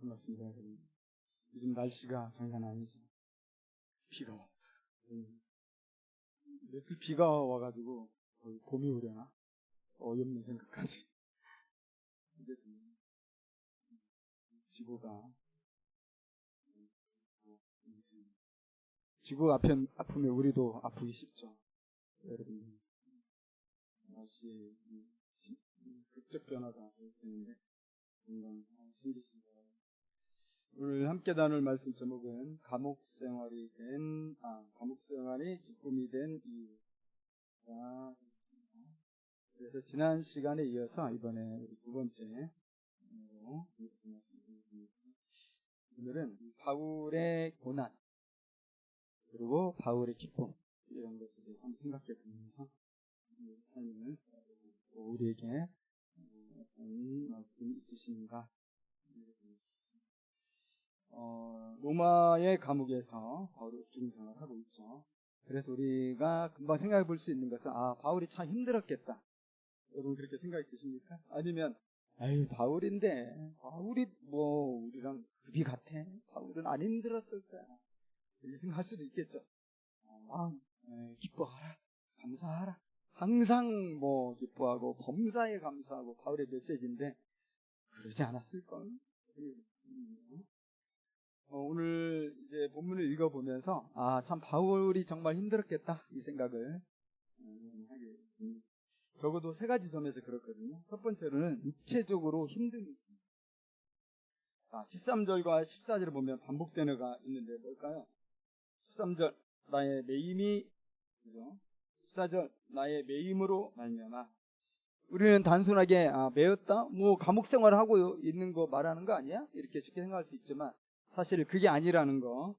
반갑습니다. 요즘 날씨가 장난 아니죠. 비가 와. 며칠 비가 와가지고 거의 봄이 오려나? 어이없는 생각까지. 이제 지구 아프면 우리도 아프기 쉽죠. 여러분, 날씨 극적 변화가 되는데 금방 신기십니다. 오늘 함께 나눌 말씀 제목은 감옥 생활이 기쁨이 된 이유가. 그래서 지난 시간에 이어서 이번에 우리 두 번째 오늘은 바울의 고난 그리고 바울의 기쁨 이런 것에 대해서 한번 생각해 보면서 삶을 우리에게 어떤 말씀이 있으신가. 로마의 감옥에서 바울이 옥중 생활을 하고 있죠. 그래서 우리가 금방 생각해 볼 수 있는 것은 바울이 참 힘들었겠다. 여러분 그렇게 생각이 드십니까? 아니면 바울인데 바울이 뭐 우리랑 급이 같아? 바울은 안 힘들었을 거야. 이렇게 생각할 수도 있겠죠. 기뻐하라, 감사하라. 항상 기뻐하고 범사에 감사하고 바울의 메시지인데 그러지 않았을걸? 오늘 이제 본문을 읽어보면서 참 바울이 정말 힘들었겠다 이 생각을 하게 됩니다. 적어도 세 가지 점에서 그렇거든요. 첫 번째로는 육체적으로 힘듦이 있습니다. 13절과 14절을 보면 반복되는 가 있는데 뭘까요? 13절 나의 매임이, 그죠? 14절 나의 매임으로 말미암아. 우리는 단순하게 매였다? 감옥 생활을 하고 있는 거 말하는 거 아니야? 이렇게 쉽게 생각할 수 있지만 사실 그게 아니라는 거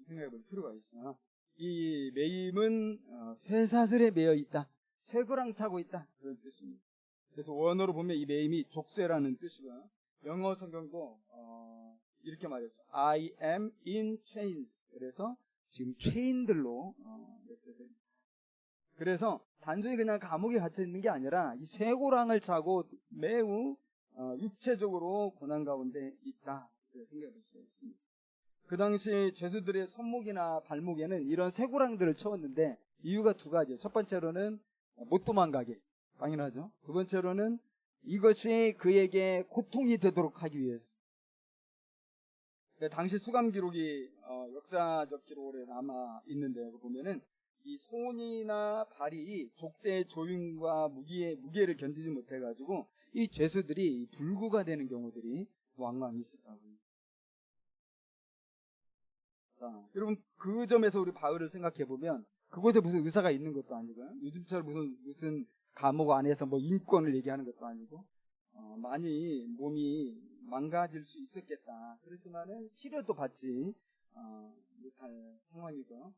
생각해 볼 필요가 있어요. 이 매임은 쇠사슬에 매여 있다, 쇠고랑 차고 있다, 그런 뜻입니다. 그래서 원어로 보면 이 매임이 족쇄라는 뜻이고요. 영어 성경도 이렇게 말했죠. I am in chains. 그래서 지금 체인들로 그래서 단순히 그냥 감옥에 갇혀 있는 게 아니라 이 쇠고랑을 차고 매우 육체적으로 고난 가운데 있다, 생각해 볼 수 있습니다. 그 당시 죄수들의 손목이나 발목에는 이런 쇠고랑들을 채웠는데 이유가 두 가지예요. 첫 번째로는 못 도망가게, 당연하죠. 두 번째로는 이것이 그에게 고통이 되도록 하기 위해서. 당시 수감 기록이 역사적 기록으로 남아 있는데 보면은 이 손이나 발이 족쇄의 조임과 무게를 견디지 못해가지고 이 죄수들이 불구가 되는 경우들이 왕왕 있었다고. 여러분 그 점에서 우리 바울을 생각해 보면 그곳에 무슨 의사가 있는 것도 아니고요. 요즘처럼 무슨 감옥 안에서 인권을 얘기하는 것도 아니고 많이 몸이 망가질 수 있었겠다. 그렇지만은 치료도 받지 못할 상황이고요.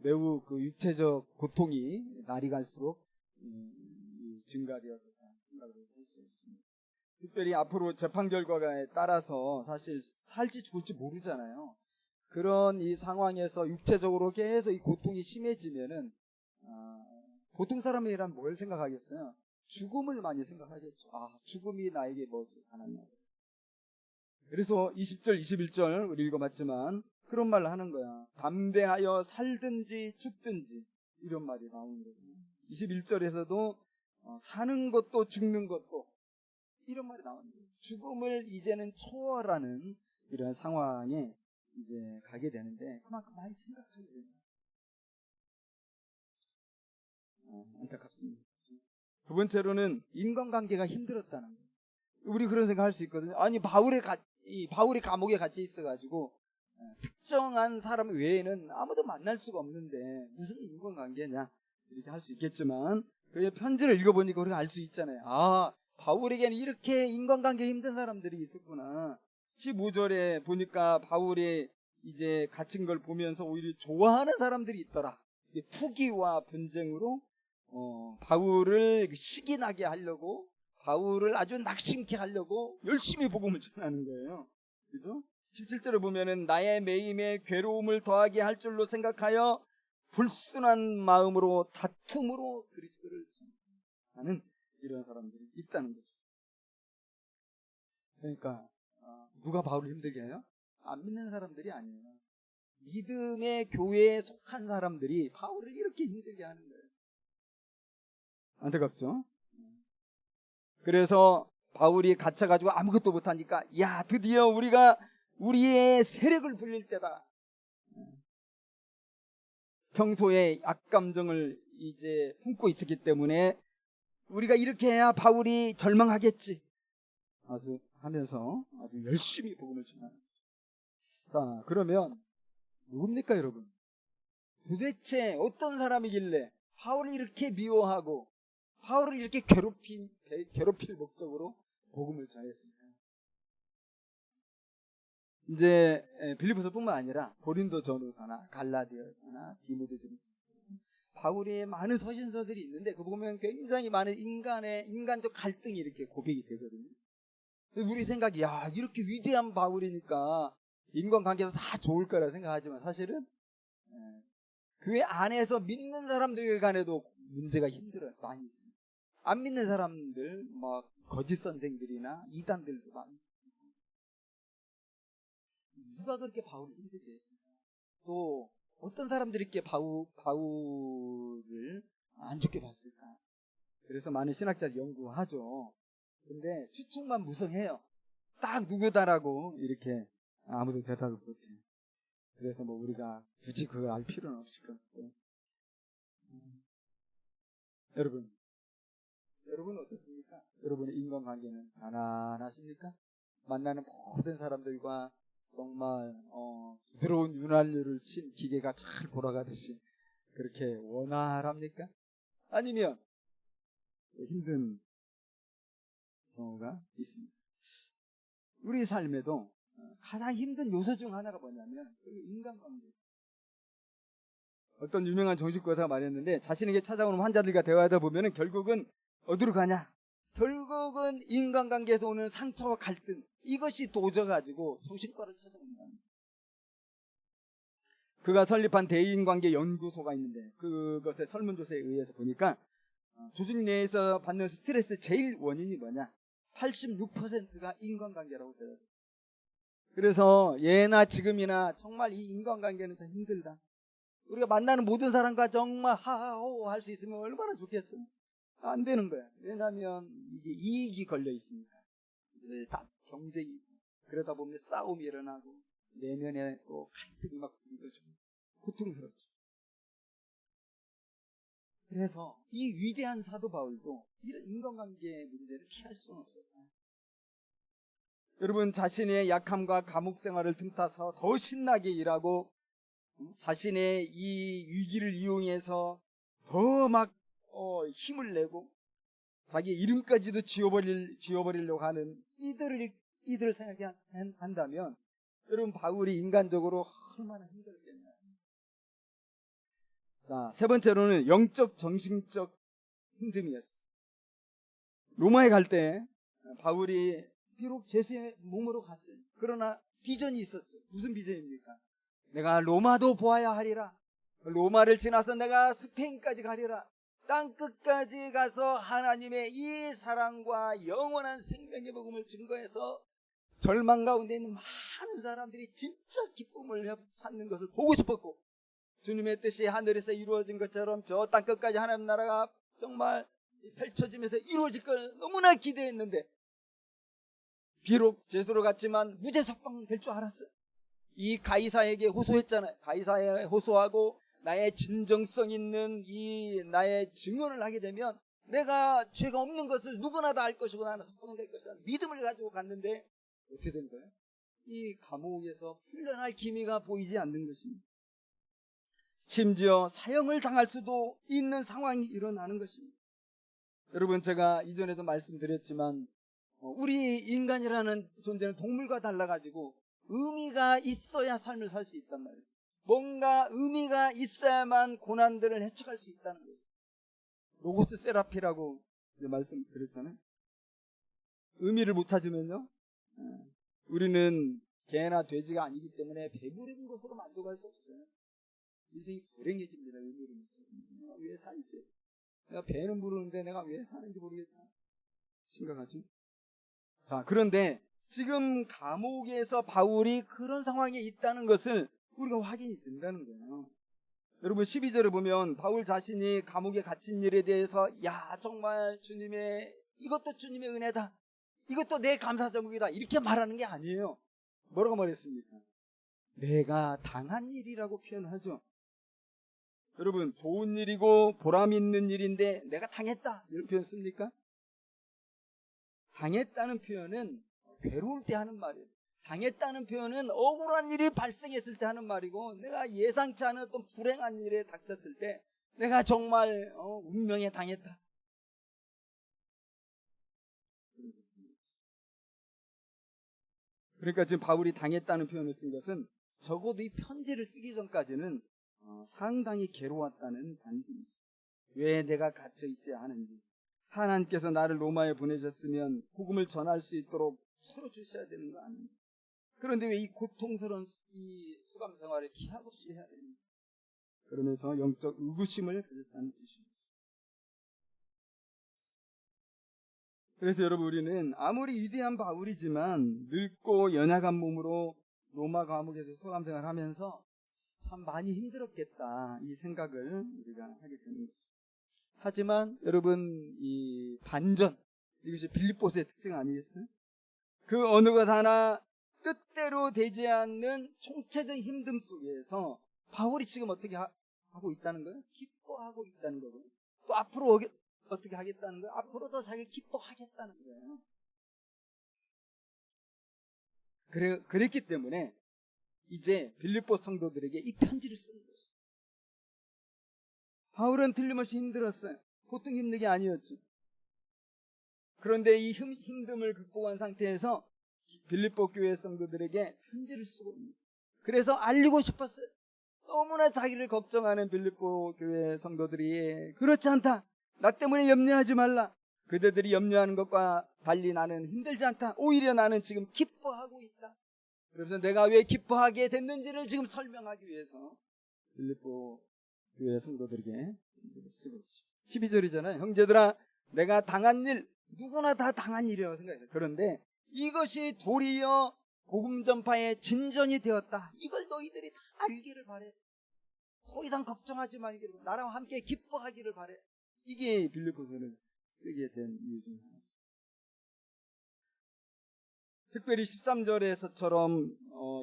매우 그 육체적 고통이 날이 갈수록 증가되었다 생각을 할 수 있습니다. 특별히 앞으로 재판 결과에 따라서 사실 살지 죽을지 모르잖아요. 그런 이 상황에서 육체적으로 계속 이 고통이 심해지면은 보통 사람이란 뭘 생각하겠어요? 죽음을 많이 생각하겠죠. 죽음이 나에게 뭐지 하나님. 그래서 20절 21절 우리 읽어봤지만 그런 말을 하는 거야. 담대하여 살든지 죽든지 이런 말이 나오는 거예요. 21절에서도 사는 것도 죽는 것도 이런 말이 나오는 거예요. 죽음을 이제는 초월하는 이런 상황에 이제 가게 되는데 그만큼 많이 생각하게 돼요. 안타깝습니다. 두 번째로는 인간관계가 힘들었다는 거예요. 우리 그런 생각할 수 있거든요. 아니 바울이 감옥에 갇혀 있어가지고 특정한 사람 외에는 아무도 만날 수가 없는데 무슨 인간관계냐 이렇게 할 수 있겠지만 그 편지를 읽어보니까 우리가 알 수 있잖아요. 바울에게는 이렇게 인간관계 힘든 사람들이 있었구나. 15절에 보니까 바울이 이제 갇힌 걸 보면서 오히려 좋아하는 사람들이 있더라. 투기와 분쟁으로 바울을 시기 나게 하려고, 바울을 아주 낙심케 하려고 열심히 복음을 전하는 거예요. 그죠? 17절을 보면은 나의 매임에 괴로움을 더하게 할 줄로 생각하여 불순한 마음으로 다툼으로 그리스도를 전하는 이런 사람들이 있다는 거죠. 그러니까 누가 바울을 힘들게 해요? 안 믿는 사람들이 아니에요. 믿음의 교회에 속한 사람들이 바울을 이렇게 힘들게 하는 거예요. 안타깝죠? 그래서 바울이 갇혀가지고 아무것도 못하니까 야, 드디어 우리가 우리의 세력을 불릴 때다. 평소에 악감정을 이제 품고 있었기 때문에 우리가 이렇게 해야 바울이 절망하겠지. 아주 하면서 아주 열심히 복음을 전하는. 자, 그러면 누굽니까, 여러분? 도대체 어떤 사람이길래 바울을 이렇게 미워하고 바울을 이렇게 괴롭힐 목적으로 복음을 전했습니다. 이제 빌립보서뿐만 아니라 고린도 전후서나 갈라디아서나 디모데전서 바울의 많은 서신서들이 있는데 그 보면 굉장히 많은 인간적 갈등이 이렇게 고백이 되거든요. 우리 생각이 야, 이렇게 위대한 바울이니까 인간관계에서 다 좋을 거라 생각하지만 사실은 교회 안에서 믿는 사람들 간에도 문제가 힘들어요. 많이 있어요. 안 믿는 사람들, 막 거짓 선생들이나 이단들도 많이 있어요. 누가 그렇게 바울을 힘들게 했습니까? 또 어떤 사람들이 이렇게 바울을 안 좋게 봤을까? 그래서 많은 신학자들 연구하죠. 근데 추측만 무성해요. 딱 누구다라고 이렇게 아무도 대답을 못해요. 그래서 뭐 우리가 굳이 그걸 알 필요는 없을 것 같고. 여러분 어떻습니까? 여러분의 인간관계는 가난하십니까? 만나는 모든 사람들과 정말 부드러운 윤활유를 친 기계가 잘 돌아가듯이 그렇게 원활합니까? 아니면 힘든 경우가 있습니다. 우리 삶에도 가장 힘든 요소 중 하나가 뭐냐면 인간관계. 어떤 유명한 정신과의사가 말했는데 자신에게 찾아오는 환자들과 대화하다 보면 결국은 어디로 가냐? 결국은 인간관계에서 오는 상처와 갈등, 이것이 도져가지고 정신과를 찾아온다. 그가 설립한 대인관계 연구소가 있는데 그것의 설문조사에 의해서 보니까 조직 내에서 받는 스트레스 제일 원인이 뭐냐? 86%가 인간관계라고 돼요. 그래서 예나 지금이나 정말 이 인간관계는 더 힘들다. 우리가 만나는 모든 사람과 정말 하하호 할 수 있으면 얼마나 좋겠어. 안 되는 거야. 왜냐하면 이게 이익이 걸려 있으니까. 다 경쟁이고 그러다 보면 싸움이 일어나고 내면에 또 갈등이 막 부딪혀지고 고통스럽죠. 그래서 이 위대한 사도 바울도 이런 인간관계 문제를 피할 수는 없어요. 여러분 자신의 약함과 감옥 생활을 틈타서 더 신나게 일하고 자신의 이 위기를 이용해서 더 막 힘을 내고 자기 이름까지도 지워버리려고 하는 이들을 생각한다면 여러분 바울이 인간적으로 얼마나 힘들겠냐. 자, 세 번째로는 영적 정신적 힘듦이었어. 로마에 갈 때 바울이 비록 제수의 몸으로 갔어요. 그러나 비전이 있었죠. 무슨 비전입니까? 내가 로마도 보아야 하리라. 로마를 지나서 내가 스페인까지 가리라. 땅 끝까지 가서 하나님의 이 사랑과 영원한 생명의 복음을 증거해서 절망 가운데 있는 많은 사람들이 진짜 기쁨을 찾는 것을 보고 싶었고 주님의 뜻이 하늘에서 이루어진 것처럼 저 땅 끝까지 하나님 나라가 정말 펼쳐지면서 이루어질 걸 너무나 기대했는데 비록 제수로 갔지만 무죄 석방될 줄 알았어요. 이 가이사에게 호소했잖아요. 가이사에 호소하고 나의 진정성 있는 이 나의 증언을 하게 되면 내가 죄가 없는 것을 누구나 다 알 것이고 나는 석방될 것이다. 믿음을 가지고 갔는데 어떻게 된 거예요? 이 감옥에서 풀려날 기미가 보이지 않는 것입니다. 심지어 사형을 당할 수도 있는 상황이 일어나는 것입니다. 여러분 제가 이전에도 말씀드렸지만 우리 인간이라는 존재는 동물과 달라가지고 의미가 있어야 삶을 살 수 있단 말이에요. 뭔가 의미가 있어야만 고난들을 헤쳐갈 수 있다는 거예요. 로고스 세라피라고 말씀드렸잖아요. 의미를 못 찾으면요 우리는 개나 돼지가 아니기 때문에 배부른 것으로 만족할 수 없어요. 인생이 불행해집니다. 의미를 못 찾으면 내가 왜 살지? 내가 배는 부르는데 내가 왜 사는지 모르겠다. 심각하죠? 자, 그런데 지금 감옥에서 바울이 그런 상황에 있다는 것을 우리가 확인이 된다는 거예요. 여러분 12절을 보면 바울 자신이 감옥에 갇힌 일에 대해서 야 정말 주님의 이것도 주님의 은혜다. 이것도 내 감사정국이다. 이렇게 말하는 게 아니에요. 뭐라고 말했습니까? 내가 당한 일이라고 표현하죠. 여러분 좋은 일이고 보람 있는 일인데 내가 당했다 이런 표현 씁니까? 당했다는 표현은 괴로울 때 하는 말이에요. 당했다는 표현은 억울한 일이 발생했을 때 하는 말이고 내가 예상치 않은 어떤 불행한 일에 닥쳤을 때 내가 정말 운명에 당했다. 그러니까 지금 바울이 당했다는 표현을 쓴 것은 적어도 이 편지를 쓰기 전까지는 상당히 괴로웠다는 단서입니다. 왜 내가 갇혀 있어야 하는지, 하나님께서 나를 로마에 보내셨으면 복음을 전할 수 있도록 풀어주셔야 되는 거 아닙니까? 그런데 왜 이 고통스러운 이 수감 생활을 기하고 없이 해야 됩니까? 그러면서 영적 의구심을 가졌다는 뜻입니다. 그래서 여러분 우리는 아무리 위대한 바울이지만 늙고 연약한 몸으로 로마 감옥에서 수감 생활을 하면서 참 많이 힘들었겠다 이 생각을 우리가 하게 되는 거죠. 하지만 여러분 이 반전 이것이 빌립보서의 특징 아니겠어요? 그 어느 것 하나 뜻대로 되지 않는 총체적인 힘듦 속에서 바울이 지금 어떻게 하고 있다는 거예요? 기뻐하고 있다는 거고요. 또 앞으로 어떻게 하겠다는 거예요? 앞으로도 자기 기뻐하겠다는 거예요. 그랬기 때문에 이제 빌립보 성도들에게 이 편지를 쓰는 거죠. 바울은 틀림없이 힘들었어요. 보통 힘든 게 아니었죠. 그런데 이 힘듦을 극복한 상태에서 빌립보 교회 성도들에게 편지를 쓰고 있습니다. 그래서 알리고 싶었어요. 너무나 자기를 걱정하는 빌립보 교회 성도들이 그렇지 않다. 나 때문에 염려하지 말라. 그대들이 염려하는 것과 달리 나는 힘들지 않다. 오히려 나는 지금 기뻐하고 있다. 그래서 내가 왜 기뻐하게 됐는지를 지금 설명하기 위해서 빌립보 교회 성도들에게 쓰고 있습니다. 12절이잖아요. 형제들아 내가 당한 일 누구나 다 당한 일이라고 생각해요. 그런데 이것이 도리어 복음 전파의 진전이 되었다. 이걸 너희들이 다 알기를 바래. 더 이상 걱정하지 말기를 나랑 함께 기뻐하기를 바래. 이게 빌립보서를 쓰게 된 이유 중 하나. 특별히 13절에서처럼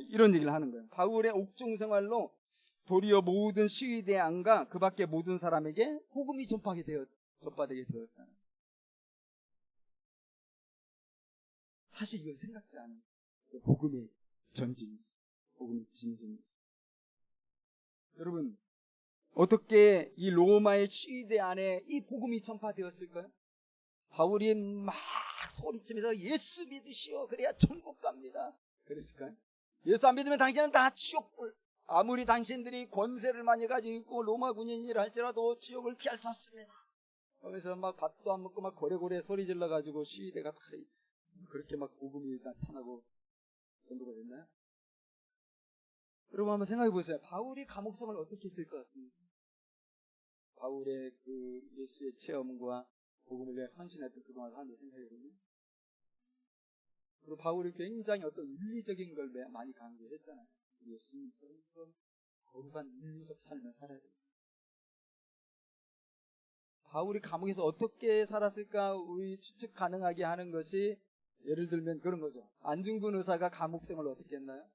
이런 얘기를 하는 거예요. 바울의 옥중 생활로 도리어 모든 시위대 안과 그 밖의 모든 사람에게 복음이 전파되게 되었다. 사실 이건 생각지 않은 복음의 전진, 복음의 진진. 여러분 어떻게 이 로마의 시위대 안에 이 복음이 전파되었을까요? 바울이 막 소리치면서 예수 믿으시오 그래야 천국 갑니다. 그랬을까요? 예수 안 믿으면 당신은 다 지옥불. 아무리 당신들이 권세를 많이 가지고 있고 로마 군인이라 할지라도 지옥을 피할 수 없습니다. 그러면서 막 밥도 안 먹고 막 고래고래 소리 질러가지고 시위대가 막 그렇게 막 복음이 나타나고 전도가 됐나요? 여러분 한번 생각해 보세요. 바울이 감옥생활을 어떻게 했을 것 같습니까? 바울의 그 예수의 체험과 복음을 위해 헌신했던 그동안 삶을 생각해 보면, 그리고 바울이 굉장히 어떤 윤리적인 걸 많이 강조했잖아요. 예수님처럼 거룩한 윤리적 삶을 살아야 됩니다. 바울이 감옥에서 어떻게 살았을까 우리 추측 가능하게 하는 것이 예를 들면 그런 거죠. 안중근 의사가 감옥생활을 어떻게 했나요?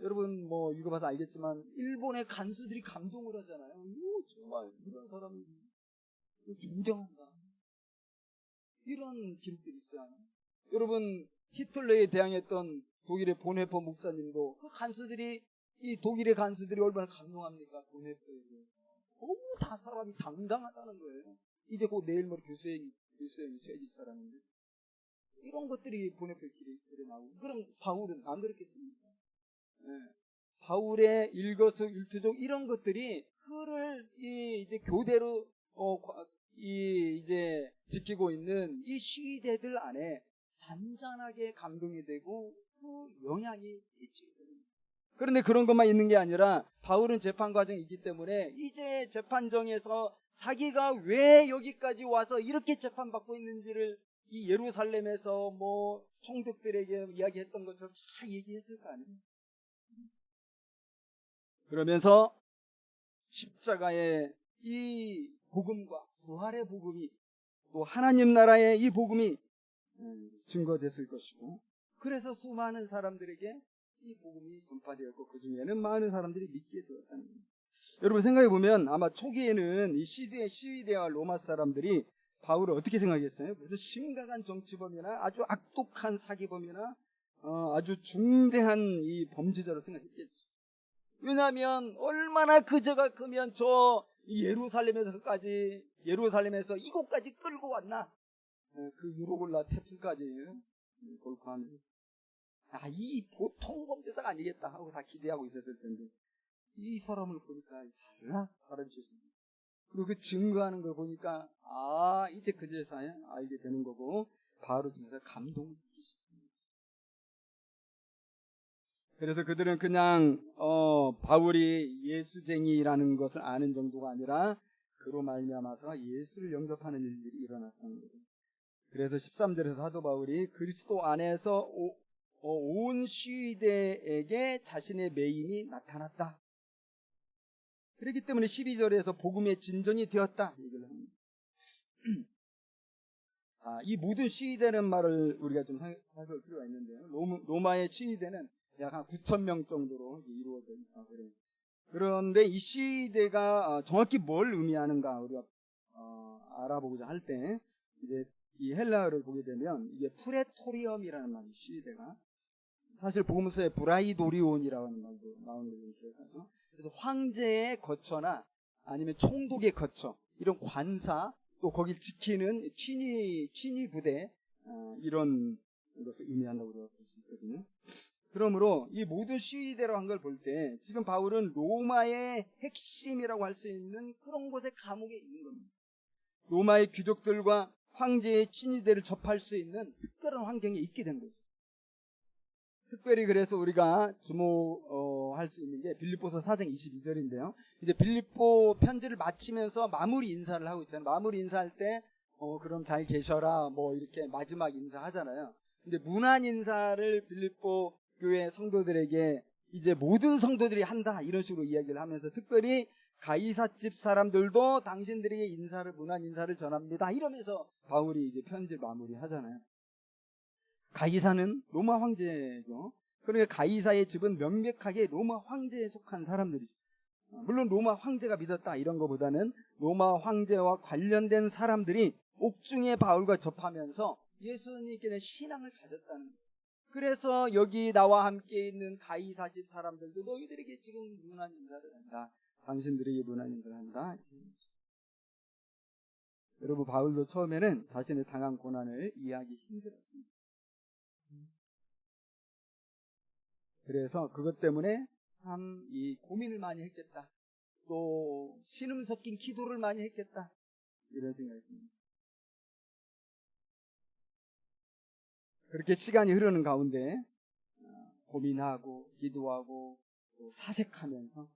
여러분 뭐 읽어봐서 알겠지만 일본의 간수들이 감동을 하잖아요. 정말 이런 사람이 존경한다. 이런 기록들이 있어요. 여러분 히틀러에 대항했던 독일의 본헤퍼 목사님도 그 간수들이 이 독일의 간수들이 얼마나 감동합니까? 본헤퍼에 대해서 너무 다 사람이 당당하다는 거예요. 이제 곧 내일 모레 교수형이 취해질 사람인데 이런 것들이 본헤퍼의 길에 나오고, 그럼 바울은 안 그렇겠습니까? 바울의 일거수일투족 이런 것들이 그를 이제 교대로 이제 지키고 있는 이 시대들 안에 잔잔하게 감동이 되고 그 영향이 있지. 그런데 그런 것만 있는 게 아니라 바울은 재판 과정이 있기 때문에 이제 재판정에서 자기가 왜 여기까지 와서 이렇게 재판받고 있는지를 이 예루살렘에서 뭐 총독들에게 이야기했던 것처럼 다 얘기했을 거 아니에요. 그러면서 십자가의 이 복음과 부활의 복음이 또 하나님 나라의 이 복음이 증거됐을 것이고, 그래서 수많은 사람들에게 이 복음이 전파되었고 그 중에는 많은 사람들이 믿게 되었다는 겁니다. 여러분 생각해 보면 아마 초기에는 이 시위대와 로마 사람들이 바울을 어떻게 생각했어요? 무슨 심각한 정치범이나 아주 악독한 사기범이나 아주 중대한 이 범죄자로 생각했겠죠. 왜냐하면 얼마나 그저가 크면 저 예루살렘에서 이곳까지 끌고 왔나? 그 유로골라 태풍까지 골고하는. 이 보통 범죄자가 아니겠다 하고 다 기대하고 있었을 텐데 이 사람을 보니까 달라 다른 죄수입니다. 그리고 그 증거하는 걸 보니까 이제 그제서야 알게 되는 거고 바로 통해서 감동을 느끼기 시작합니다. 그래서 그들은 그냥 바울이 예수쟁이라는 것을 아는 정도가 아니라 그로 말미암아서 예수를 영접하는 일들이 일어났다는 거죠. 그래서 13절에서 사도 바울이 그리스도 안에서 온 시위대에게 자신의 매임이 나타났다. 그렇기 때문에 12절에서 복음의 진전이 되었다 얘기를 합니다. 이 모든 시위대는 말을 우리가 좀 살펴볼 필요가 있는데요. 로마의 시위대는 약 한 9,000명 정도로 이루어져 있다 그래요. 그런데 이 시위대가 정확히 뭘 의미하는가 우리가 알아보고자 할 때 이제 이 헬라어를 보게 되면 이게 프레토리엄이라는 말이 시위대가 사실 복음서에 브라이도리온이라고 하는 말도 나오는 걸 기억하죠. 그래서 황제의 거처나 아니면 총독의 거처 이런 관사 또 거길 지키는 친위 부대 이런 것을 의미한다고 볼 수 있거든요. 그러므로 이 모든 시위대로 한 걸 볼 때 지금 바울은 로마의 핵심이라고 할 수 있는 그런 곳에 감옥에 있는 겁니다. 로마의 귀족들과 황제의 친위대를 접할 수 있는 특별한 환경에 있게 된 거죠. 특별히 그래서 우리가 주목할 수 있는 게 빌립보서 4장 22절인데요. 이제 빌립보 편지를 마치면서 마무리 인사를 하고 있잖아요. 마무리 인사할 때 그럼 잘 계셔라 뭐 이렇게 마지막 인사하잖아요. 근데 문안 인사를 빌립보 교회 성도들에게 이제 모든 성도들이 한다 이런 식으로 이야기를 하면서 특별히 가이사집 사람들도 당신들에게 문안 인사를 전합니다 이러면서 바울이 이제 편지 마무리 하잖아요. 가이사는 로마 황제죠. 그러니까 가이사의 집은 명백하게 로마 황제에 속한 사람들이죠. 물론 로마 황제가 믿었다 이런 것보다는 로마 황제와 관련된 사람들이 옥중에 바울과 접하면서 예수님께 대한 신앙을 가졌다는 거예요. 그래서 여기 나와 함께 있는 가이사 집 사람들도 너희들에게 지금 문안 인사를 한다. 당신들에게 문안 인사를 한다. 여러분 바울도 처음에는 자신의 당한 고난을 이해하기 힘들었습니다. 그래서 그것 때문에 참 이 고민을 많이 했겠다. 또 신음 섞인 기도를 많이 했겠다. 이런 생각이 듭니다. 그렇게 시간이 흐르는 가운데 고민하고 기도하고 또 사색하면서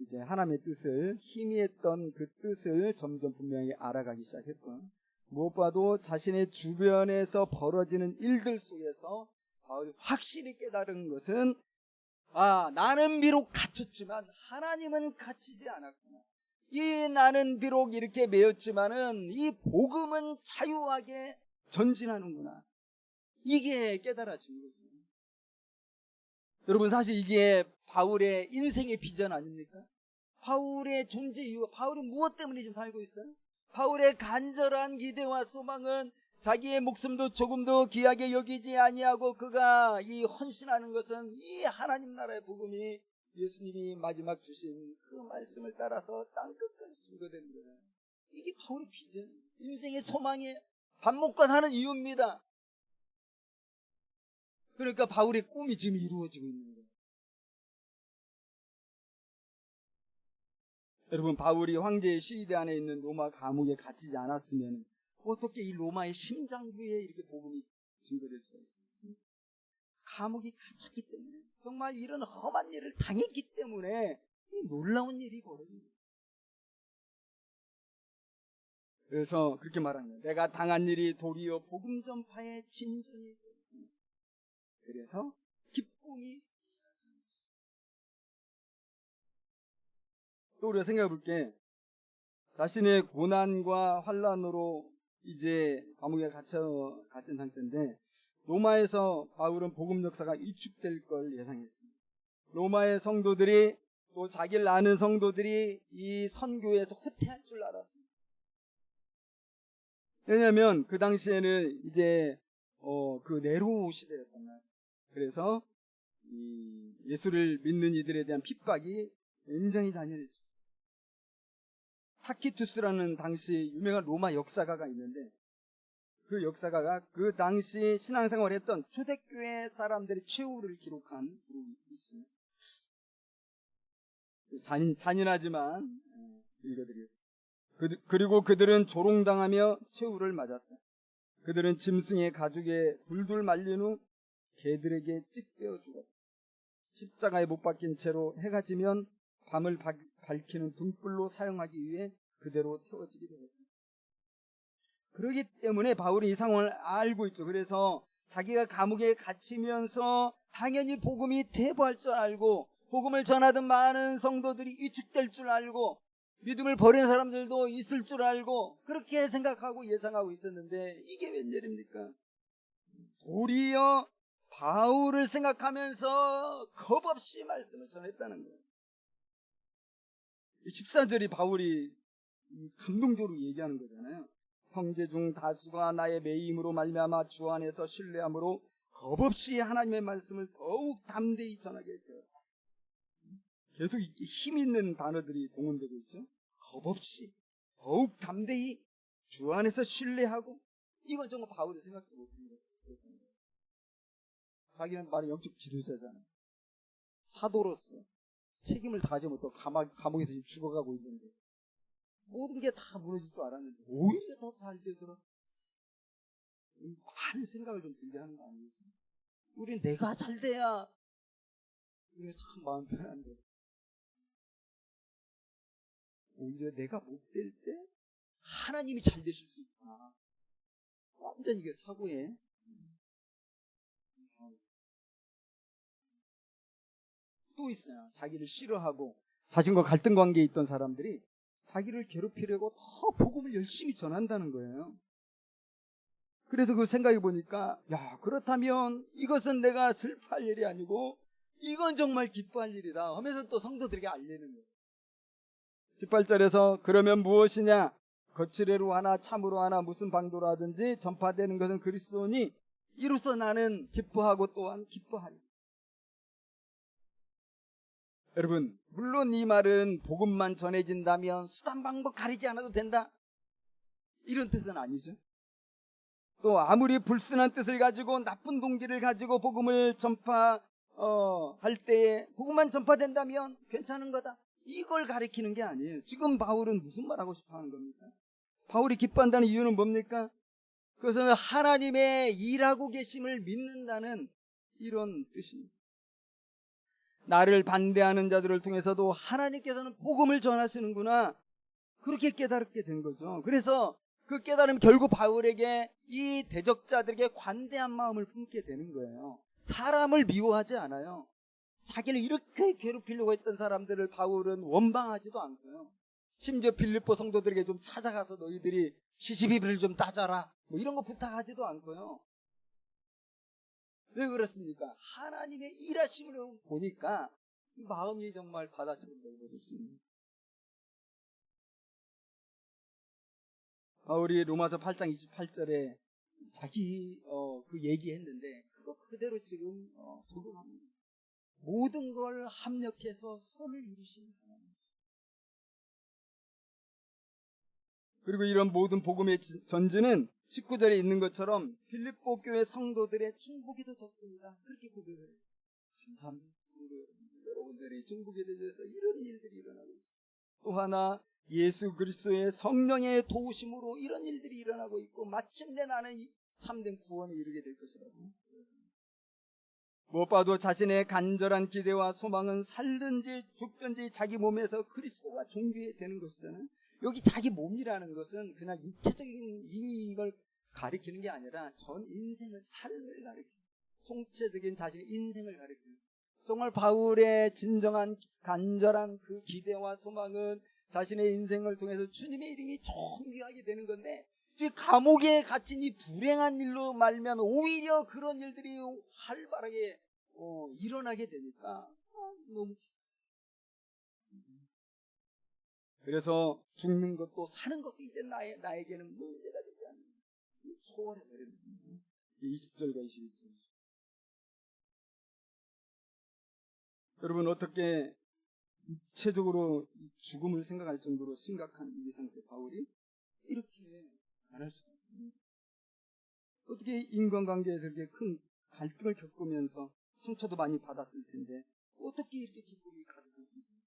이제 하나님의 뜻을 희미했던 그 뜻을 점점 분명히 알아가기 시작했던 무엇보다도 자신의 주변에서 벌어지는 일들 속에서 바울이 확실히 깨달은 것은 나는 비록 갇혔지만 하나님은 갇히지 않았구나. 나는 비록 이렇게 매였지만은 이 복음은 자유하게 전진하는구나. 이게 깨달아진 거죠. 여러분 사실 이게 바울의 인생의 비전 아닙니까? 바울의 존재 이유가 바울이 무엇 때문에 지금 살고 있어요? 바울의 간절한 기대와 소망은 자기의 목숨도 조금 더 귀하게 여기지 아니하고 그가 이 헌신하는 것은 이 하나님 나라의 복음이 예수님이 마지막 주신 그 말씀을 따라서 땅끝까지 증거되는 거예요. 이게 바울의 비전, 인생의 소망에 밥 먹고 사는 이유입니다. 그러니까 바울의 꿈이 지금 이루어지고 있는 거예요. 여러분 바울이 황제의 시위대 안에 있는 로마 감옥에 갇히지 않았으면 어떻게 이 로마의 심장부에 이렇게 복음이 증거될 수가 있습니까? 감옥이 갇혔기 때문에 정말 이런 험한 일을 당했기 때문에 놀라운 일이 벌어집니다. 그래서 그렇게 말합니다. 내가 당한 일이 도리어 복음 전파의 진전이 되고, 그래서 기쁨이 시작합니다. 또 우리가 생각해 볼게, 자신의 고난과 환란으로 이제 감옥에 갇힌 상태인데, 로마에서 바울은 복음 역사가 위축될 걸 예상했습니다. 로마의 성도들이, 또 자기를 아는 성도들이 이 선교에서 후퇴할 줄 알았습니다. 왜냐하면 그 당시에는 이제 그 네로 시대였단 말이에요. 그래서 이 예수를 믿는 이들에 대한 핍박이 굉장히 잔인했죠. 타키투스라는 당시 유명한 로마 역사가가 있는데, 그 역사가가 그 당시 신앙생활을 했던 초대교회 사람들의 최후를 기록한 기록이 있습니다. 잔인하지만 읽어드리겠습니다. 그리고 그들은 조롱당하며 최후를 맞았다. 그들은 짐승의 가죽에 둘둘 말린 후 개들에게 찢겨 죽었다. 십자가에 못 박힌 채로 해가 지면 밤을 밝히는 등불로 사용하기 위해 그대로 태워지기도 했다. 그렇기 때문에 바울이 이 상황을 알고 있죠. 그래서 자기가 감옥에 갇히면서 당연히 복음이 퇴보할 줄 알고, 복음을 전하던 많은 성도들이 위축될 줄 알고, 믿음을 버리는 사람들도 있을 줄 알고, 그렇게 생각하고 예상하고 있었는데, 이게 웬일입니까? 도리어 바울을 생각하면서 겁없이 말씀을 전했다는 거예요. 14절이 바울이 감동적으로 얘기하는 거잖아요. 형제 중 다수가 나의 매임으로 말미암아 주 안에서 신뢰함으로 겁없이 하나님의 말씀을 더욱 담대히 전하게 했어요. 계속 힘 있는 단어들이 동원되고 있죠. 겁없이, 더욱 담대히, 주 안에서 신뢰하고. 이건 정말 바울이 생각해 못한 거예요. 자기는 말은 영적 지도자잖아요. 사도로서 책임을 다하지 못하고 감옥에서 지금 죽어가고 있는데, 모든 게 다 무너질 줄 알았는데 오히려 더 잘 되더라. 많은 생각을 좀 들게 하는 거 아니겠어요? 우린 내가 잘 돼야 우리가 참 마음 편한데, 오히려 내가 못 될 때 하나님이 잘 되실 수 있구나. 완전 이게 사고에. 또 있어요. 자기를 싫어하고 자신과 갈등 관계에 있던 사람들이 자기를 괴롭히려고 더 복음을 열심히 전한다는 거예요. 그래서 그 생각해 보니까, 야, 그렇다면 이것은 내가 슬퍼할 일이 아니고 이건 정말 기뻐할 일이다 하면서 또 성도들에게 알리는 거예요. 18절에서 그러면 무엇이냐? 거칠애로 하나 참으로 하나 무슨 방도로 하든지 전파되는 것은 그리스도니 이로써 나는 기뻐하고 또한 기뻐하리. 여러분, 물론 이 말은 복음만 전해진다면 수단 방법 가리지 않아도 된다, 이런 뜻은 아니죠. 또 아무리 불순한 뜻을 가지고 나쁜 동기를 가지고 복음을 전파할 때에 복음만 전파된다면 괜찮은 거다, 이걸 가리키는 게 아니에요. 지금 바울은 무슨 말하고 싶어 하는 겁니까? 바울이 기뻐한다는 이유는 뭡니까? 그것은 하나님의 일하고 계심을 믿는다는 이런 뜻입니다. 나를 반대하는 자들을 통해서도 하나님께서는 복음을 전하시는구나, 그렇게 깨달게 된 거죠. 그래서 그 깨달음이 결국 바울에게, 이 대적자들에게 관대한 마음을 품게 되는 거예요. 사람을 미워하지 않아요. 자기를 이렇게 괴롭히려고 했던 사람들을 바울은 원망하지도 않고요. 심지어 빌립보 성도들에게 좀 찾아가서 너희들이 시시비비를 좀 따져라, 뭐 이런 거 부탁하지도 않고요. 왜 그렇습니까? 하나님의 일하심을 보니까 마음이 정말 바다처럼 넓어졌습니다. 바울이 로마서 8장 28절에 자기 그 얘기했는데 그거 그대로 지금 적용합니다. 모든 걸 합력해서 선을 이루시는 하나님. 그리고 이런 모든 복음의 전진은 19절에 있는 것처럼 빌립보 교회 성도들의 충복이 더 덥습니다. 그렇게 고백을 해요. 감사합니다. 여러분들이 충복에 대해서 이런 일들이 일어나고 있습니다. 또 하나, 예수 그리스도의 성령의 도우심으로 이런 일들이 일어나고 있고 마침내 나는 참된 구원에 이르게 될 것이라고. 무엇보다도 자신의 간절한 기대와 소망은 살든지 죽든지 자기 몸에서 그리스도가 존귀되는 것이잖아요. 여기 자기 몸이라는 것은 그냥 육체적인 이걸 가리키는 게 아니라 전 인생을, 삶을 가리키는, 총체적인 자신의 인생을 가리키는. 정말 바울의 진정한 간절한 그 기대와 소망은 자신의 인생을 통해서 주님의 이름이 존귀하게 되는 건데, 지금 감옥에 갇힌 이 불행한 일로 말미암아 오히려 그런 일들이 활발하게 일어나게 되니까 너무. 그래서 죽는 것도 사는 것도 이제 나에게는 문제가 되지 않는, 소원해버리는 20절과 21절. 여러분, 어떻게 육체적으로 죽음을 생각할 정도로 심각한 이 상태 바울이 이렇게 안 할 수가 없습니다. 어떻게 인간관계에서 이렇게 큰 갈등을 겪으면서 상처도 많이 받았을 텐데 어떻게 이렇게 기쁨이 가득할 수 있습니까?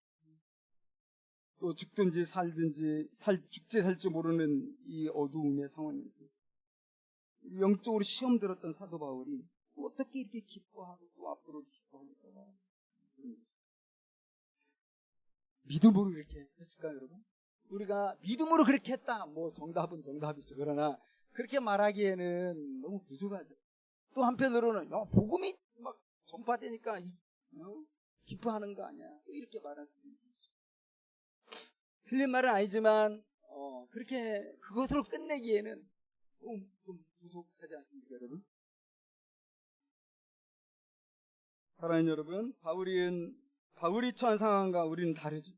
또 죽든지 살든지 죽지 살지 모르는 이 어두움의 상황에서 영적으로 시험 들었던 사도 바울이 어떻게 이렇게 기뻐하고 또 앞으로 기뻐할까? 믿음으로 이렇게 했을까요, 여러분? 우리가 믿음으로 그렇게 했다, 뭐 정답은 정답이죠. 그러나 그렇게 말하기에는 너무 부족하죠. 또 한편으로는 복음이 막 전파되니까 기뻐하는 거 아니야, 이렇게 말할 수 있는 거죠. 틀린 말은 아니지만 그렇게 그것으로 끝내기에는 좀 부족하지 않습니까, 여러분? 사랑하는 여러분, 바울이 처한 상황과 우리는 다르죠.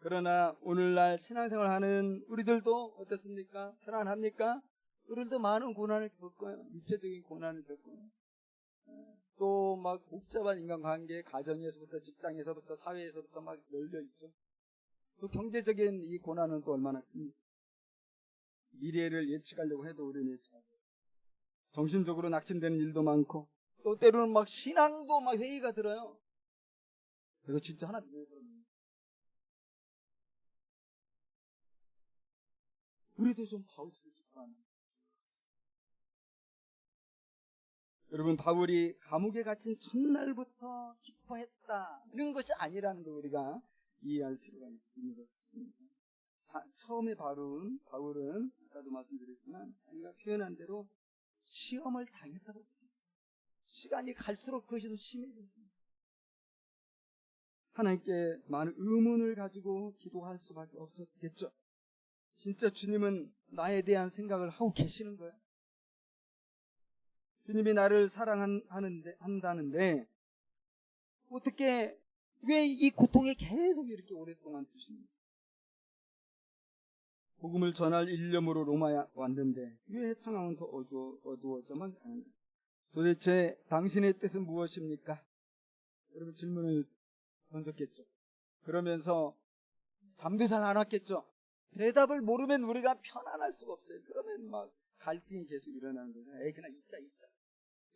그러나 오늘날 신앙생활하는 우리들도 어떻습니까? 편안합니까? 우리들도 많은 고난을 겪어요. 육체적인 고난을 겪어요. 또 막 복잡한 인간관계, 가정에서부터 직장에서부터 사회에서부터 막 열려있죠. 또 경제적인 이 고난은 또 얼마나 큽니까? 미래를 예측하려고 해도 우리는 예측하고, 정신적으로 낙심되는 일도 많고, 또 때로는 막 신앙도 막 회의가 들어요. 그래서 진짜 하나 믿어요. 우리도 좀 바울처럼 기뻐하는. 여러분, 바울이 감옥에 갇힌 첫날부터 기뻐했다는 것이 아니라는 걸 우리가 이해할 필요가 있는 것 같습니다. 처음에 바울은 아까도 말씀드렸지만 자기가 표현한 대로 시험을 당했다고 했어요. 시간이 갈수록 그것이 더 심해졌습니다. 하나님께 많은 의문을 가지고 기도할 수밖에 없었겠죠. 진짜 주님은 나에 대한 생각을 하고 계시는 거예요. 주님이 나를 사랑한다는데 어떻게, 왜 이 고통에 계속 이렇게 오랫동안 두십니까? 복음을 전할 일념으로 로마에 왔는데 왜 상황은 더 어두워져만 가는가? 도대체 당신의 뜻은 무엇입니까? 여러분, 질문을 던졌겠죠. 그러면서 잠도 잘 안 왔겠죠. 대답을 모르면 우리가 편안할 수가 없어요. 그러면 막 갈등이 계속 일어나는 거예요. 에이, 그냥 있자.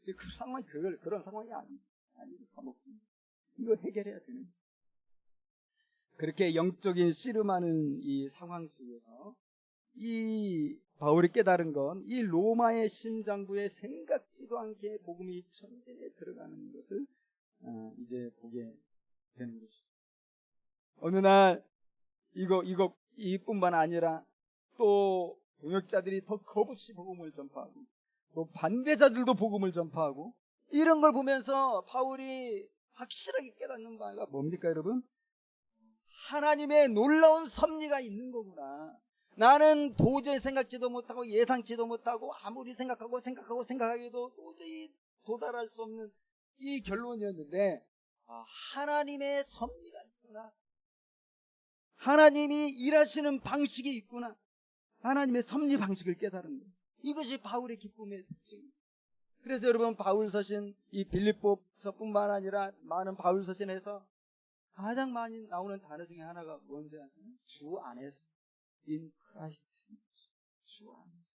그 상황이 그런 상황이 아니고 먹습니다. 이거 해결해야 되는 거예요. 그렇게 영적인 씨름하는 이 상황 속에서 이 바울이 깨달은 건 이 로마의 심장부에 생각지도 않게 복음이 천대에 들어가는 것을 이제 보게 되는 것이죠. 어느 날 이뿐만 아니라 또 동역자들이 더 거부시 복음을 전파하고 또 반대자들도 복음을 전파하고, 이런 걸 보면서 바울이 확실하게 깨닫는 바가 뭡니까, 여러분? 하나님의 놀라운 섭리가 있는 거구나. 나는 도저히 생각지도 못하고 예상치도 못하고 아무리 생각하기도 도저히 도달할 수 없는 이 결론이었는데, 하나님의 섭리가 있구나. 하나님이 일하시는 방식이 있구나. 하나님의 섭리 방식을 깨달은 거예요. 이것이 바울의 기쁨의 특징입니다. 그래서 여러분, 바울 서신, 이 빌립보서뿐만 아니라 많은 바울 서신에서 가장 많이 나오는 단어 중에 하나가 뭔지 아세요? 주 안에서. In Christ. 주 안에서.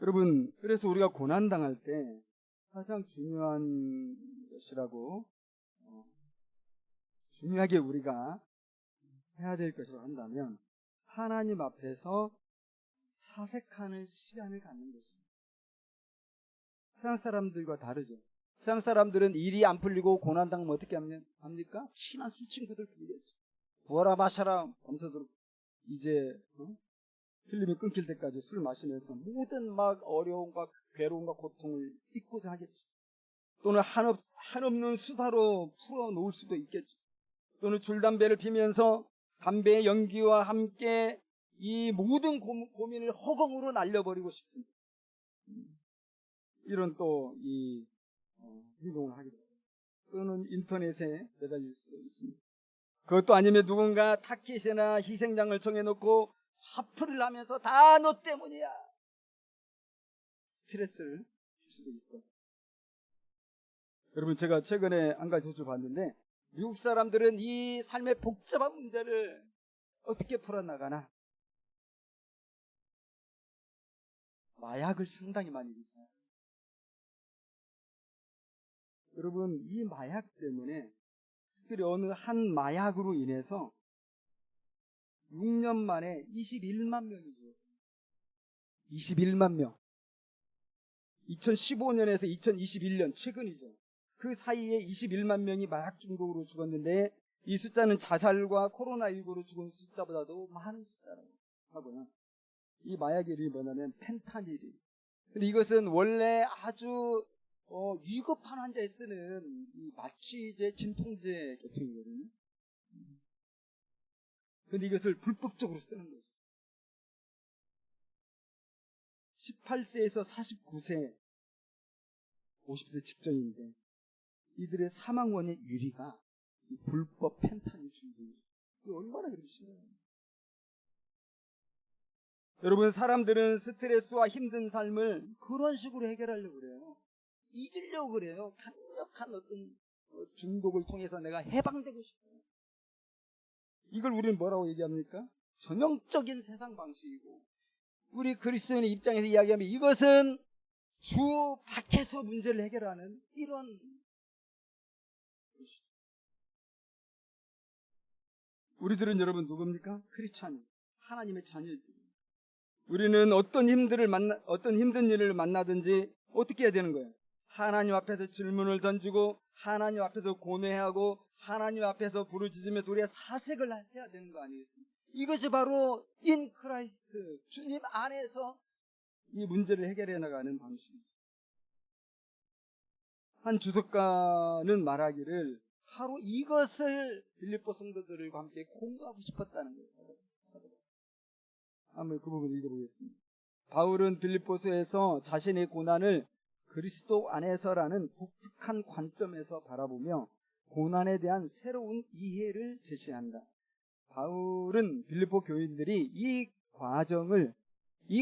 여러분, 그래서 우리가 고난당할 때 가장 중요한 것이라고, 중요하게 우리가 해야 될 것이라고 한다면 하나님 앞에서 사색하는 시간을 갖는 것입니다. 세상 사람들과 다르죠. 세상 사람들은 일이 안 풀리고 고난당하면 어떻게 합니까? 친한 술 친구들 불리겠죠. 부어라 마셔라 검사들 이제 필름이 끊길 때까지 술 마시면서 모든 막 어려움과 괴로움과 고통을 잊고자 하겠죠. 또는 한없는 수다로 풀어놓을 수도 있겠죠. 또는 줄담배를 피면서 담배의 연기와 함께 이 모든 고민을 허공으로 날려버리고 싶은 이런 또 이 행동을 하게 됩니다. 또는 인터넷에 매달릴 수도 있습니다. 그것도 아니면 누군가 타켓이나 희생장을 정해놓고 화풀이를 하면서 다 너 때문이야. 스트레스를 줄 수도 있고. 여러분 제가 최근에 한 가지 조사를 봤는데 미국 사람들은 이 삶의 복잡한 문제를 어떻게 풀어나가나? 마약을 상당히 많이 드세요. 여러분 이 마약 때문에 특별히 어느 한 마약으로 인해서 6년 만에 21만 명이 죽었어요. 21만 명. 2015년에서 2021년 최근이죠. 그 사이에 21만 명이 마약 중독으로 죽었는데 이 숫자는 자살과 코로나19로 죽은 숫자보다도 많은 숫자라고 하고요. 이 마약의 이름이 뭐냐면 펜타닐이. 근데 이것은 원래 아주 위급한 환자에 쓰는 이 마취제, 진통제 계통이거든요. 근데 이것을 불법적으로 쓰는 거죠. 18세에서 49세, 50세 직전인데 이들의 사망 원인 유리가 이 불법 펜타닐 중독이에요. 이게 얼마나 그렇게 심해요. 여러분 사람들은 스트레스와 힘든 삶을 그런 식으로 해결하려고 그래요. 잊으려고 그래요. 강력한 어떤 중독을 통해서 내가 해방되고 싶어요. 이걸 우리는 뭐라고 얘기합니까? 전형적인 세상 방식이고 우리 그리스도인의 입장에서 이야기하면 이것은 주 밖에서 문제를 해결하는 이런 것이죠. 우리들은 여러분 누굽니까? 크리스찬, 하나님의 자녀들. 우리는 어떤 힘든 일을 만나든지 어떻게 해야 되는 거예요? 하나님 앞에서 질문을 던지고 하나님 앞에서 고뇌하고 하나님 앞에서 부르짖으면서 우리가 사색을 해야 되는 거 아니겠습니까? 이것이 바로 인 크라이스트, 주님 안에서 이 문제를 해결해 나가는 방식입니다. 한 주석가는 말하기를 바로 이것을 빌립보 성도들과 함께 공부하고 싶었다는 거예요. 한번 그 부분 읽어보겠습니다. 바울은 빌립보서에서 자신의 고난을 그리스도 안에서라는 독특한 관점에서 바라보며 고난에 대한 새로운 이해를 제시한다. 바울은 빌립보 교인들이 이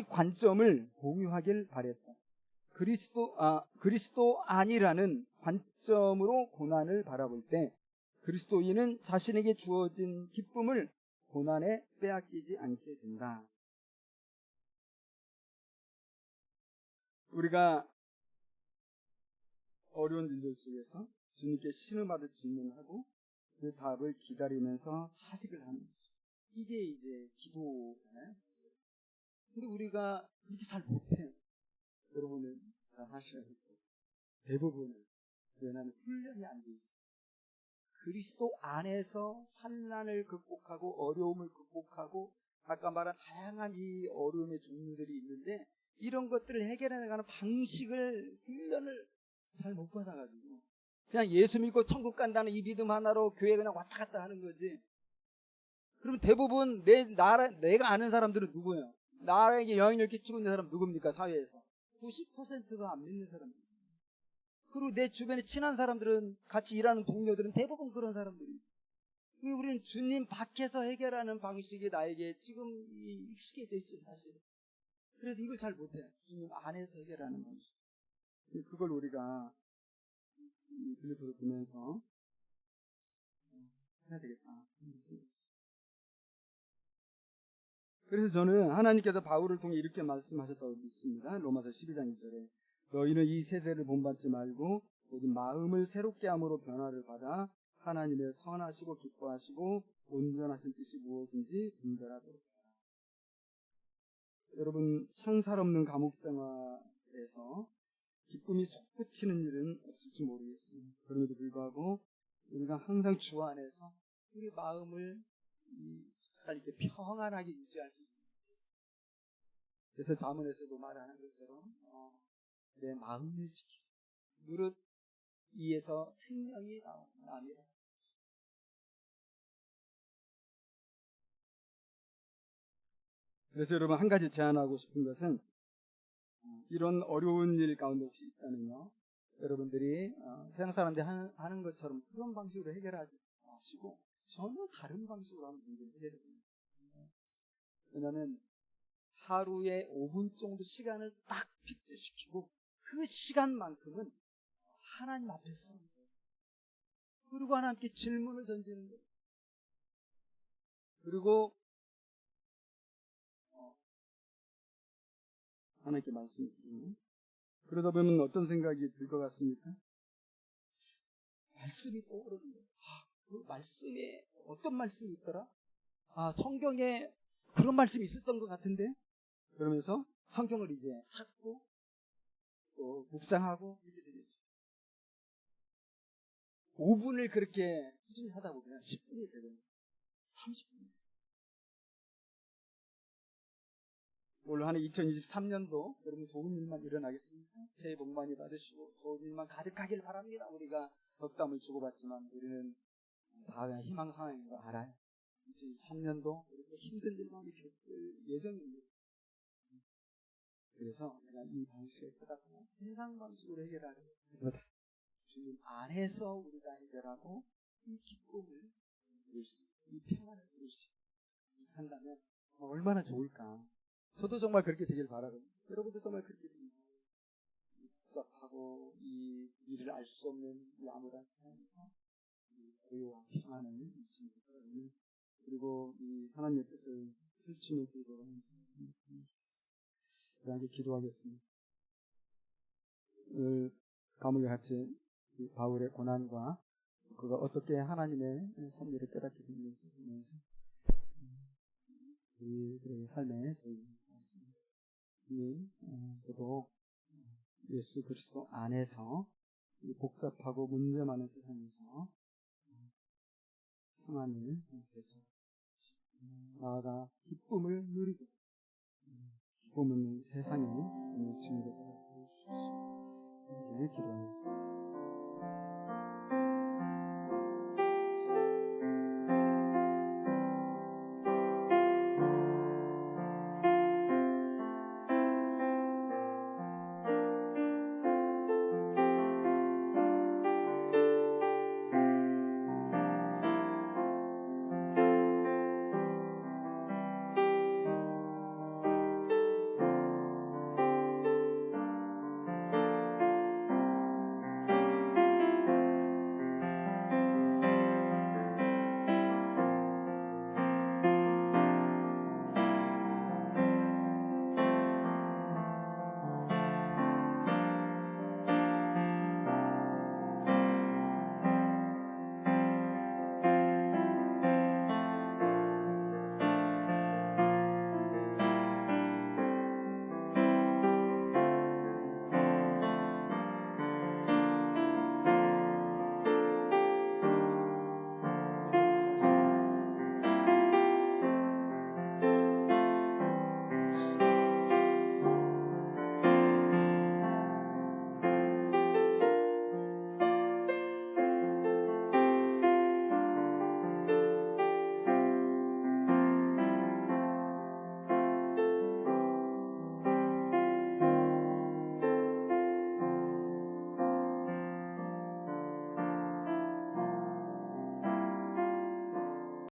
관점을 공유하길 바랬다. 그리스도 아니라는 관점으로 고난을 바라볼 때 그리스도인은 자신에게 주어진 기쁨을 고난에 빼앗기지 않게 된다. 우리가 어려운 일들 속에서 주님께 신음하듯 질문하고 그 답을 기다리면서 사색을 하는 거죠. 이게 이제 기도잖아요. 근데 우리가 그렇게 잘 못해요. 여러분은 잘 하셔야 될 거예요. 대부분은. 왜냐하면 훈련이 안 돼 있어요. 그리스도 안에서 환난을 극복하고 어려움을 극복하고 아까 말한 다양한 이 어려움의 종류들이 있는데 이런 것들을 해결해 나가는 방식을 훈련을 잘 못 받아가지고 그냥 예수 믿고 천국 간다는 이 믿음 하나로 교회 그냥 왔다 갔다 하는 거지. 그럼 대부분 내가 아는 사람들은 누구예요? 나에게 영향을 끼치고 있는 사람 누굽니까? 사회에서 90%가 안 믿는 사람들. 그리고 내 주변에 친한 사람들은 같이 일하는 동료들은 대부분 그런 사람들이. 우리는 주님 밖에서 해결하는 방식이 나에게 지금 익숙해져 있죠, 사실. 그래서 이걸 잘 못해요. 주님 안에서 해결하는 방식. 그걸 우리가 빌립보서 보면서 해야 되겠다. 그래서 저는 하나님께서 바울을 통해 이렇게 말씀하셨다고 믿습니다. 로마서 12장 2절에 너희는 이 세대를 본받지 말고 오직 마음을 새롭게 함으로 변화를 받아 하나님의 선하시고 기뻐하시고 온전하신 뜻이 무엇인지 분별하도록 하라. 여러분 창살 없는 감옥 생활에서 기쁨이 솟구치는 일은 없을지 모르겠습니다. 그럼에도 불구하고 우리가 항상 주 안에서 우리 마음을 이렇게 평안하게 유지할 수 있습니다. 그래서 잠언에서도 말하는 것처럼 내 마음을 지키라. 무릇 이에서 생명이 나옵니다. 그래서 여러분 한 가지 제안하고 싶은 것은 이런 어려운 일 가운데 혹시 있다면요. 여러분들이 세상 사람들이 하는 것처럼 그런 방식으로 해결하지 마시고 전혀 다른 방식으로 하는 문제를 해결해야 됩니다. 왜냐하면 하루에 5분 정도 시간을 딱 픽스시키고 그 시간만큼은 하나님 앞에 서는 거예요. 그리고 하나님께 질문을 던지는 거예요. 그리고 하나님께 말씀드리는. 그러다 보면 어떤 생각이 들 것 같습니까? 말씀이 떠오르는 거예요. 그 말씀에 어떤 말씀이 있더라? 성경에 그런 말씀이 있었던 것 같은데? 그러면서 성경을 이제 찾고 또 묵상하고 이렇게 되겠죠. 5분을 그렇게 꾸준히 하다 보면 10분이 되거든요. 30분. 올 한 2023년도 여러분 좋은 일만 일어나겠습니까? 새해 복 많이 받으시고 좋은 일만 가득하길 바랍니다. 우리가 덕담을 주고받지만 우리는 다 그냥 희망 상황인 거 알아요. 2023년도 이렇게 힘든 일만 겪을 예정입니다. 그래서 내가 이 방식을 깨닫고 세상 방식으로 해결하려고 그러다 주님 안에서 우리가 해결하고 이 기쁨을 누릴 수 있고 이 평안을 누릴 수 있고 한다면 얼마나 좋을까. 저도 정말 그렇게 되길 바라거든요. 여러분도 정말 그렇게 되길 바라요. 복잡하고 이 일을 알 수 없는 이 암울한 세상에서 고요한 평안을 잊지 못하는 그리고 이 하나님의 뜻을 펼치면서 이거는 그렇게 기도하겠습니다. 감옥에 갇힌 바울의 고난과 그가 어떻게 하나님의 섭리를 깨닫게 되는지 보면서 우리의 삶에 있습니다. 저도 예수 그리스도 안에서 이 복잡하고 문제 많은 세상에서 평안을 되찾고 나아가 기쁨을 누리고 기쁨은 세상에 증거가 될 수 있습니다. 기도하겠습니다.